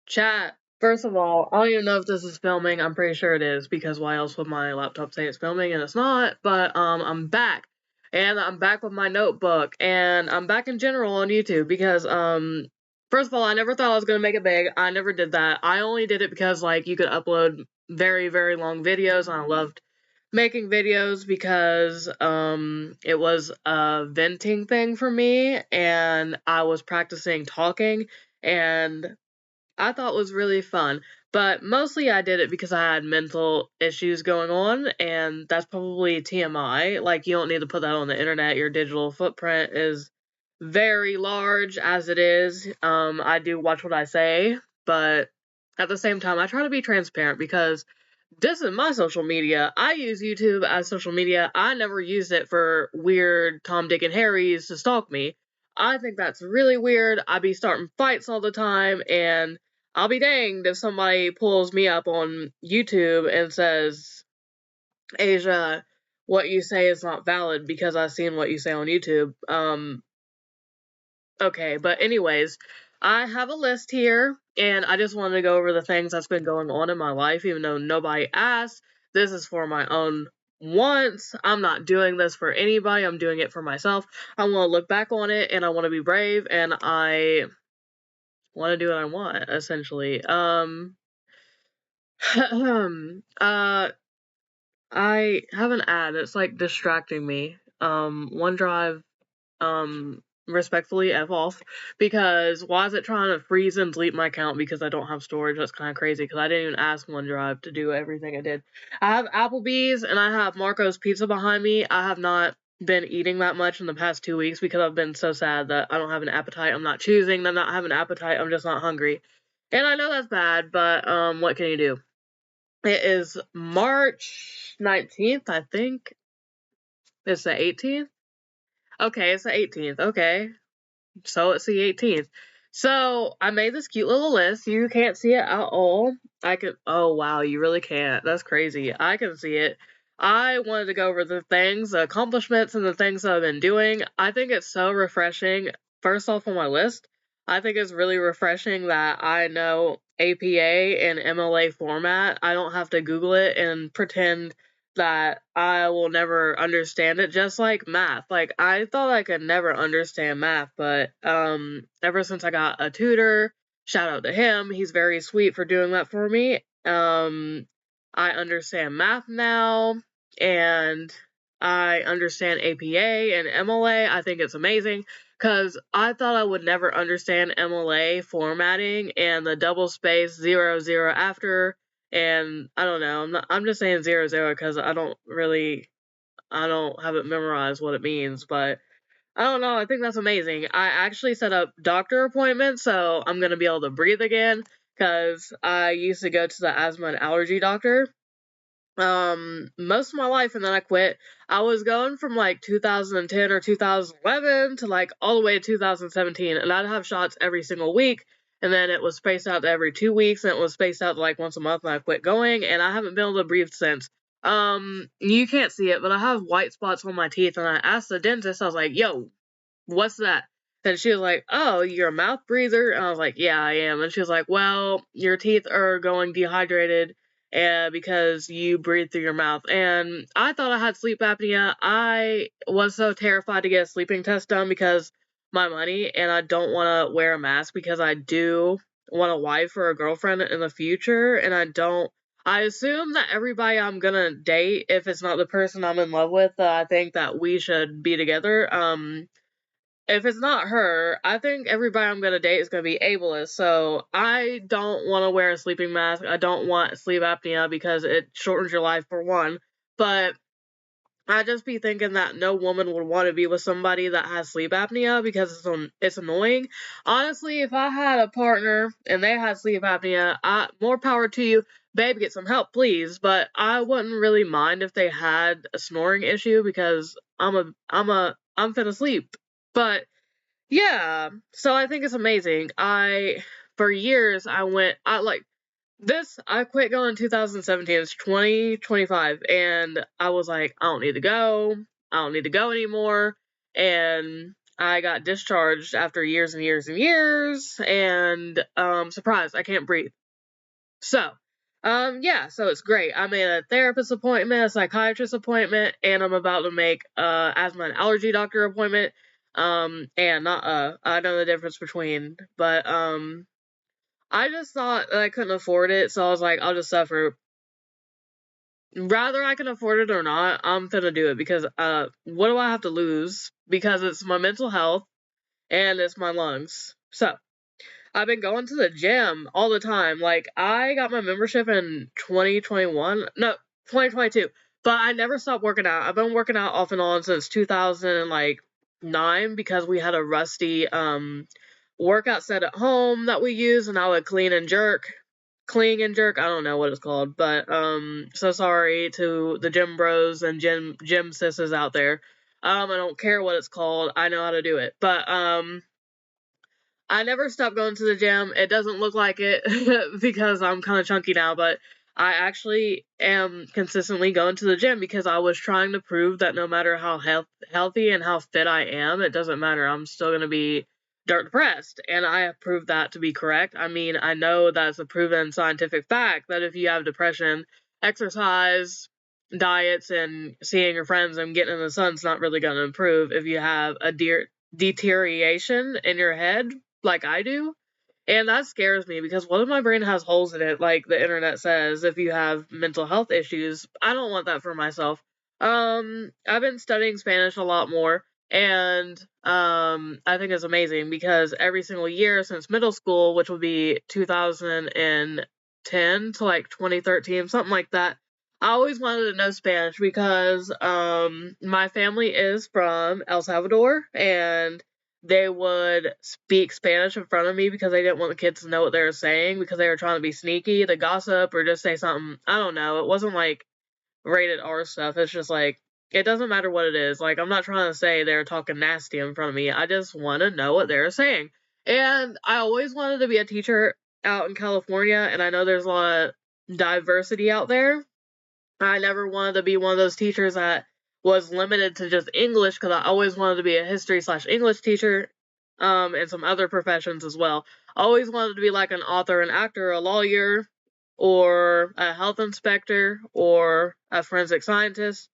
Chat, first of all, I don't even know if this is filming. I'm pretty sure it is because why else would my laptop say it's filming and it's not? But I'm back. And I'm back with my notebook and I'm back in general on YouTube because first of all, I never thought I was going to make it big. I never did that. I only did it because like you could upload very very long videos and I loved making videos because it was a venting thing for me and I was practicing talking and I thought was really fun. But mostly I did it because I had mental issues going on, and that's probably TMI. Like, you don't need to put that on the internet. Your digital footprint is very large as it is. I do watch what I say, but at the same time, I try to be transparent because this is my social media. I use YouTube as social media. I never used it for weird Tom, Dick, and Harrys to stalk me. I think that's really weird. I be starting fights all the time, and I'll be danged if somebody pulls me up on YouTube and says, Asia, what you say is not valid because I've seen what you say on YouTube. Okay, but anyways, I have a list here, and I just wanted to go over the things that's been going on in my life, even though nobody asked. This is for my own wants. I'm not doing this for anybody. I'm doing it for myself. I want to look back on it, and I want to be brave, and I want to do what I want, essentially. uh, I have an ad that's like distracting me. OneDrive, respectfully F off because why is it trying to freeze and delete my account because I don't have storage? That's kind of crazy because I didn't even ask OneDrive to do everything it did. I have Applebee's and I have Marco's Pizza behind me. I have not been eating that much in the past 2 weeks because I've been so sad that I don't have an appetite. I'm not choosing to not have an appetite. I'm just not hungry. And I know that's bad, but what can you do? It is March 19th, I think. It's the 18th? Okay, it's the 18th. Okay. So it's the 18th. So I made this cute little list. You can't see it at all. I could. Oh wow, you really can't. That's crazy. I can see it. I wanted to go over the things, the accomplishments, and the things that I've been doing. I think it's so refreshing. First off on my list, I think it's really refreshing that I know APA and MLA format. I don't have to Google it and pretend that I will never understand it, just like math. Like, I thought I could never understand math, but, ever since I got a tutor, shout out to him, he's very sweet for doing that for me. I understand math now, and I understand APA and MLA. I think it's amazing, because I thought I would never understand MLA formatting and the double space 00 after and I don't know. I'm just saying 00 because I don't have it memorized what it means, but I don't know. I think that's amazing. I actually set up doctor appointments, so I'm gonna be able to breathe again because I used to go to the asthma and allergy doctor most of my life and then I quit. I was going from like 2010 or 2011 to like all the way to 2017 and I'd have shots every single week and then it was spaced out to every 2 weeks and it was spaced out to like once a month and I quit going and I haven't been able to breathe since. You can't see it, but I have white spots on my teeth and I asked the dentist, I was like, yo, what's that? And she was like, oh, you're a mouth breather? And I was like, yeah, I am. And she was like, well, your teeth are going dehydrated because you breathe through your mouth. And I thought I had sleep apnea. I was so terrified to get a sleeping test done because my money, and I don't want to wear a mask because I do want a wife or a girlfriend in the future, and I don't. I assume that everybody I'm gonna date, if it's not the person I'm in love with, I think that we should be together. If it's not her, I think everybody I'm gonna date is gonna be ableist. So I don't want to wear a sleeping mask. I don't want sleep apnea because it shortens your life for one. But I just be thinking that no woman would want to be with somebody that has sleep apnea because it's annoying. Honestly, if I had a partner and they had sleep apnea, more power to you. Babe, get some help, please. But I wouldn't really mind if they had a snoring issue because I'm finna sleep. But yeah, so I think it's amazing. For years, I quit going in 2017, it's 2025, and I was like, I don't need to go anymore, and I got discharged after years and years and years, and surprise, I can't breathe. So, yeah, so it's great. I made a therapist appointment, a psychiatrist appointment, and I'm about to make asthma and allergy doctor appointment. And not I know the difference between, but I just thought that I couldn't afford it, so I was like, I'll just suffer. Rather I can afford it or not, I'm gonna do it because what do I have to lose? Because it's my mental health and it's my lungs. So I've been going to the gym all the time. Like, I got my membership in 2021. No, 2022. But I never stopped working out. I've been working out off and on since 2009 because we had a rusty workout set at home that we use, and I would clean and jerk. Clean and jerk, I don't know what it's called, but so sorry to the gym bros and gym sisses out there. I don't care what it's called. I know how to do it. But I never stopped going to the gym. It doesn't look like it because I'm kind of chunky now, but I actually am consistently going to the gym because I was trying to prove that no matter how healthy and how fit I am, it doesn't matter. I'm still going to be dirt depressed. And I have proved that to be correct. I mean, I know that's a proven scientific fact that if you have depression, exercise, diets, and seeing your friends and getting in the sun's not really going to improve. If you have a deterioration in your head, like I do. And that scares me because what if my brain has holes in it, like the internet says, if you have mental health issues? I don't want that for myself. I've been studying Spanish a lot more, and I think it's amazing because every single year since middle school, which would be 2010 to like 2013, something like that, I always wanted to know Spanish because my family is from El Salvador, and they would speak Spanish in front of me because they didn't want the kids to know what they were saying because they were trying to be sneaky, to gossip, or just say something. I don't know. It wasn't like rated R stuff. It's just like, it doesn't matter what it is. Like, I'm not trying to say they're talking nasty in front of me. I just want to know what they're saying. And I always wanted to be a teacher out in California, and I know there's a lot of diversity out there. I never wanted to be one of those teachers that was limited to just English because I always wanted to be a history/English teacher, and some other professions as well. I always wanted to be like an author, an actor, a lawyer, or a health inspector, or a forensic scientist.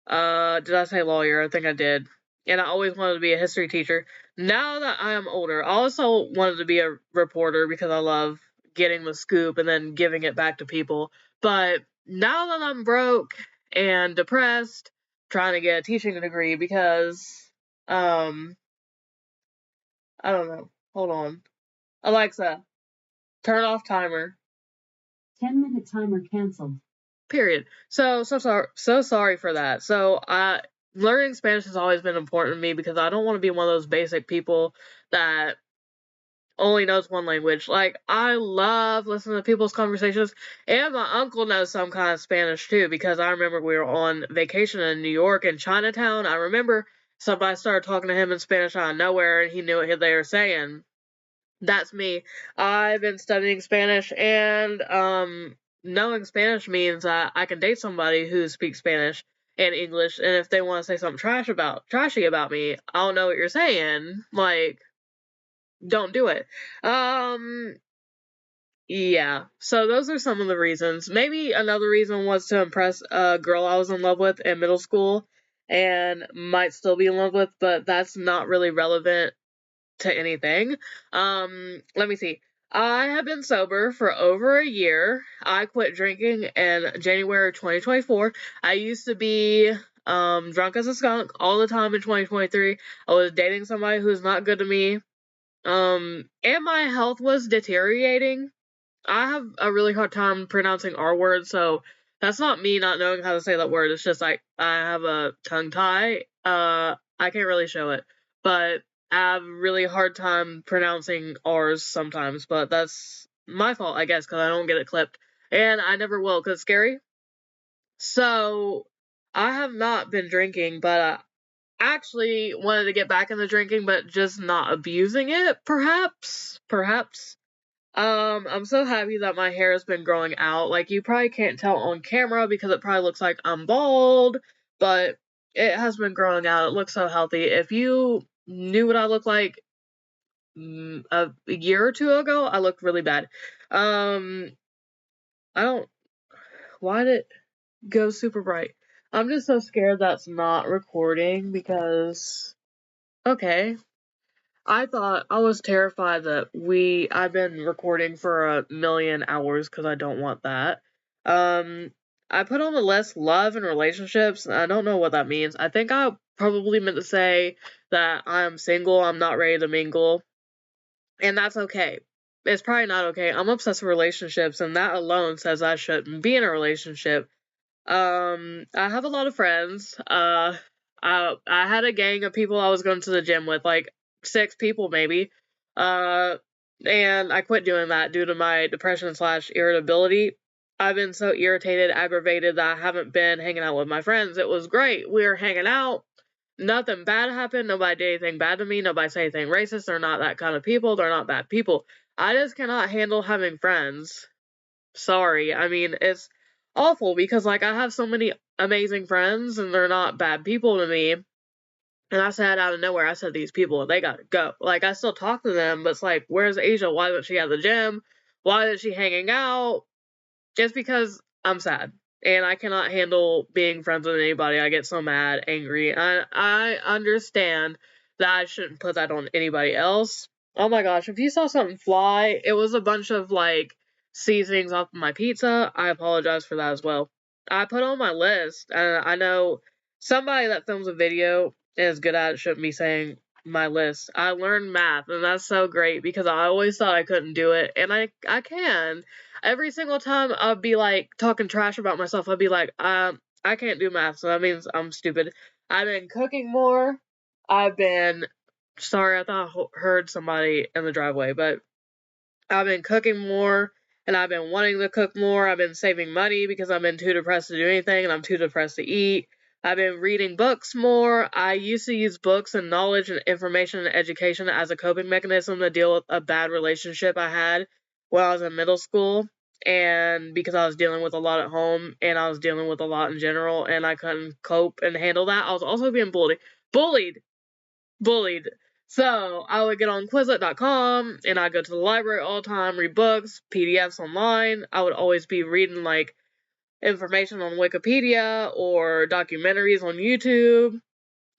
Did I say lawyer? I think I did. And I always wanted to be a history teacher. Now that I am older, I also wanted to be a reporter because I love getting the scoop and then giving it back to people. But now that I'm broke and depressed, trying to get a teaching degree because, I don't know. Hold on. Alexa, turn off timer. 10-minute timer canceled. Period. So sorry for that. So learning Spanish has always been important to me because I don't want to be one of those basic people that only knows one language. Like, I love listening to people's conversations, and my uncle knows some kind of Spanish too because I remember we were on vacation in New York in Chinatown. I remember somebody started talking to him in Spanish out of nowhere, and he knew what they were saying. That's me. I've been studying Spanish, and knowing Spanish means that I can date somebody who speaks Spanish and English, and if they want to say something trashy about me, I don't know what you're saying. Like, don't do it. Yeah. So those are some of the reasons. Maybe another reason was to impress a girl I was in love with in middle school and might still be in love with, but that's not really relevant to anything. Let me see. I have been sober for over a year. I quit drinking in January 2024. I used to be drunk as a skunk all the time in 2023. I was dating somebody who's not good to me. And my health was deteriorating. I have a really hard time pronouncing R word, so that's not me not knowing how to say that word. It's just like I have a tongue tie. I can't really show it, but I have a really hard time pronouncing R's sometimes, but that's my fault, I guess, because I don't get it clipped. And I never will, because it's scary. So, I have not been drinking, but actually wanted to get back into drinking, but just not abusing it, perhaps. Perhaps. I'm so happy that my hair has been growing out. Like, you probably can't tell on camera because it probably looks like I'm bald, but it has been growing out. It looks so healthy. If you knew what I looked like a year or two ago, I looked really bad. I don't. Why did it go super bright? I'm just so scared that's not recording because. Okay. I thought I was terrified that I've been recording for 1,000,000 hours because I don't want that. I put on the list love and relationships. I don't know what that means. I think I probably meant to say that I'm single, I'm not ready to mingle, and that's okay. It's probably not okay. I'm obsessed with relationships, and that alone says I shouldn't be in a relationship. I have a lot of friends. I had a gang of people I was going to the gym with, like 6 people maybe. Uh, and I quit doing that due to my depression slash irritability. I've been so irritated, aggravated that I haven't been hanging out with my friends. It was great. We were hanging out. Nothing bad happened. Nobody did anything bad to me. Nobody said anything racist. They're not that kind of people. They're not bad people. I just cannot handle having friends. Sorry. I mean, it's awful because, like, I have so many amazing friends and they're not bad people to me. And I said out of nowhere, I said, these people, they gotta go. Like, I still talk to them, but it's like, where's Asia? Why isn't she at the gym? Why isn't she hanging out? Just because I'm sad and I cannot handle being friends with anybody. I get so mad, angry. I understand that I shouldn't put that on anybody else. Oh my gosh, if you saw something fly, it was a bunch of like seasonings off of my pizza. I apologize for that as well. I put on my list, and I know somebody that films a video and is good at it shouldn't be saying my list. I learned math, and that's so great because I always thought I couldn't do it, and I can. Every single time I'd be like talking trash about myself, I'd be like, I can't do math, so that means I'm stupid. I've been cooking more. I've been sorry, I thought I heard somebody in the driveway, but I've been cooking more and I've been wanting to cook more. I've been saving money because I've been too depressed to do anything and I'm too depressed to eat. I've been reading books more. I used to use books and knowledge and information and education as a coping mechanism to deal with a bad relationship I had when I was in middle school. And because I was dealing with a lot at home and I was dealing with a lot in general and I couldn't cope and handle that, I was also being bullied bullied. So I would get on Quizlet.com and I'd go to the library all the time, read books, PDFs online. I would always be reading like information on Wikipedia or documentaries on YouTube.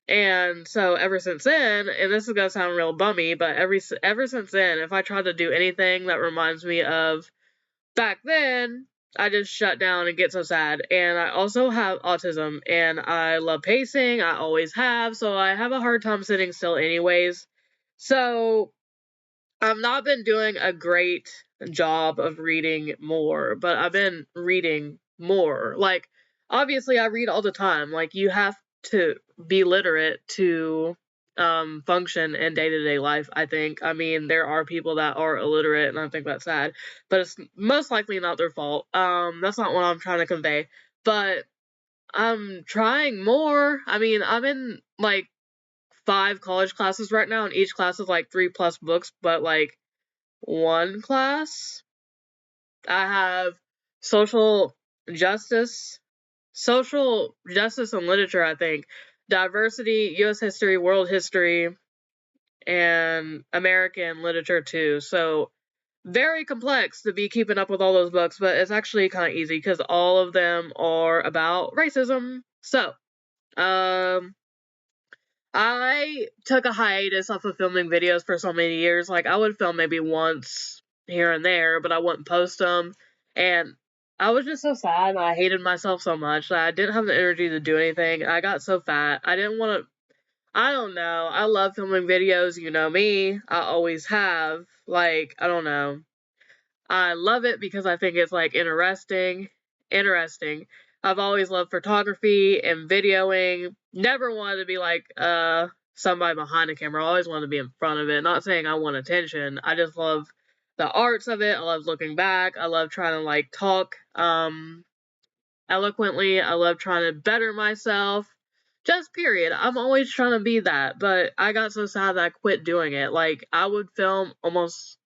And so ever since then, and this is gonna sound real bummy, but ever since then, if I try to do anything that reminds me of back then, I just shut down and get so sad. And I also have autism and I love pacing. I always have. So I have a hard time sitting still, anyways. So I've not been doing a great job of reading more, but I've been reading more. Like, obviously, I read all the time. Like, you have to be literate to function in day-to-day life, I think. I mean, there are people that are illiterate, and I think that's sad, but it's most likely not their fault. That's not what I'm trying to convey. But I'm trying more. I mean, I'm in, like, 5 college classes right now, and each class is, like, 3+ books, but, like, one class, I have social justice, social justice and literature, I think, diversity, U.S. history, world history, and American literature too. So very complex to be keeping up with all those books, but it's actually kind of easy because all of them are about racism. So, I took a hiatus off of filming videos for so many years. Like, I would film maybe once here and there, but I wouldn't post them. And I was just so sad and I hated myself so much that I didn't have the energy to do anything. I got so fat. I didn't want to. I don't know. I love filming videos. You know me. I always have. Like, I don't know. I love it because I think it's like interesting. Interesting. I've always loved photography and videoing. Never wanted to be like somebody behind the camera. I always wanted to be in front of it. Not saying I want attention. I just love the arts of it. I love looking back. I love trying to like talk eloquently. I love trying to better myself. Just period. I'm always trying to be that, but I got so sad that I quit doing it. Like, I would film almost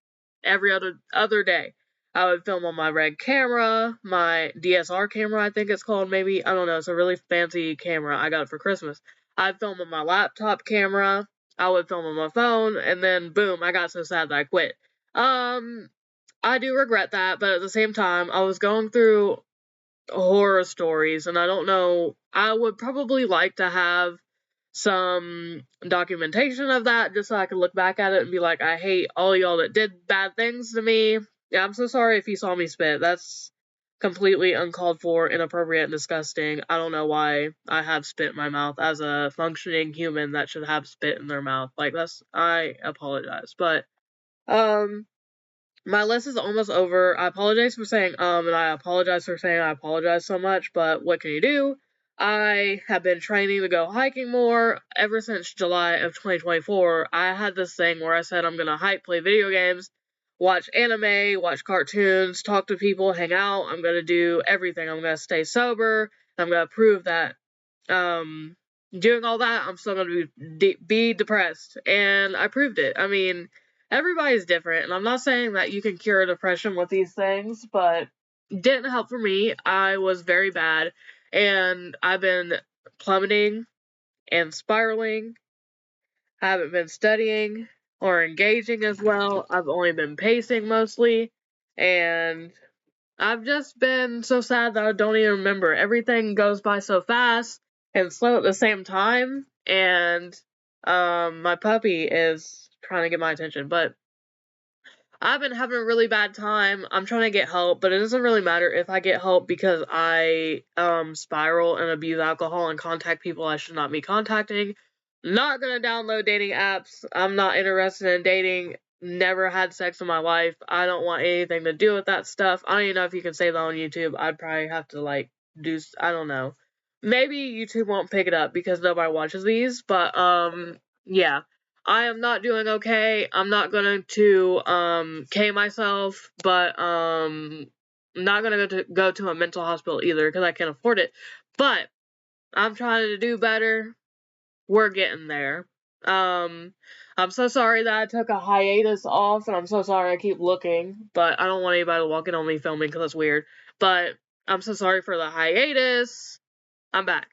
every other day. I would film on my Red camera, my DSR camera, I think it's called, maybe. I don't know. It's a really fancy camera. I got it for Christmas. I'd film on my laptop camera. I would film on my phone, and then boom, I got so sad that I quit. I do regret that, but at the same time, I was going through horror stories, and I don't know, I would probably like to have some documentation of that just so I could look back at it and be like, I hate all y'all that did bad things to me. Yeah, I'm so sorry if you saw me spit. That's completely uncalled for, inappropriate, and disgusting. I don't know why I have spit in my mouth as a functioning human that should have spit in their mouth. Like, I apologize. But, my list is almost over. I apologize for saying and I apologize for saying I apologize so much, but what can you do? I have been training to go hiking more ever since July of 2024. I had this thing where I said I'm gonna hike, play video games, watch anime, watch cartoons, talk to people, hang out. I'm gonna do everything. I'm gonna stay sober. I'm gonna prove that doing all that, I'm still gonna be depressed, and I proved it. I mean, everybody's different, and I'm not saying that you can cure depression with these things, but it didn't help for me. I was very bad, and I've been plummeting and spiraling. I haven't been studying or engaging as well. I've only been pacing mostly, and I've just been so sad that I don't even remember. Everything goes by so fast and slow at the same time, and my puppy is trying to get my attention, but I've been having a really bad time. I'm trying to get help, but it doesn't really matter if I get help because I spiral and abuse alcohol and contact people I should not be contacting. Not gonna download dating apps. I'm not interested in dating. Never had sex in my life. I don't want anything to do with that stuff. I don't even know if you can say that on YouTube. I'd probably have to I don't know. Maybe YouTube won't pick it up because nobody watches these, but yeah. I am not doing okay. I'm not going to K myself, but I'm not gonna go to a mental hospital either because I can't afford it. But I'm trying to do better. We're getting there. I'm so sorry that I took a hiatus off, and I'm so sorry I keep looking, but I don't want anybody walking on me filming because it's weird. But I'm so sorry for the hiatus. I'm back.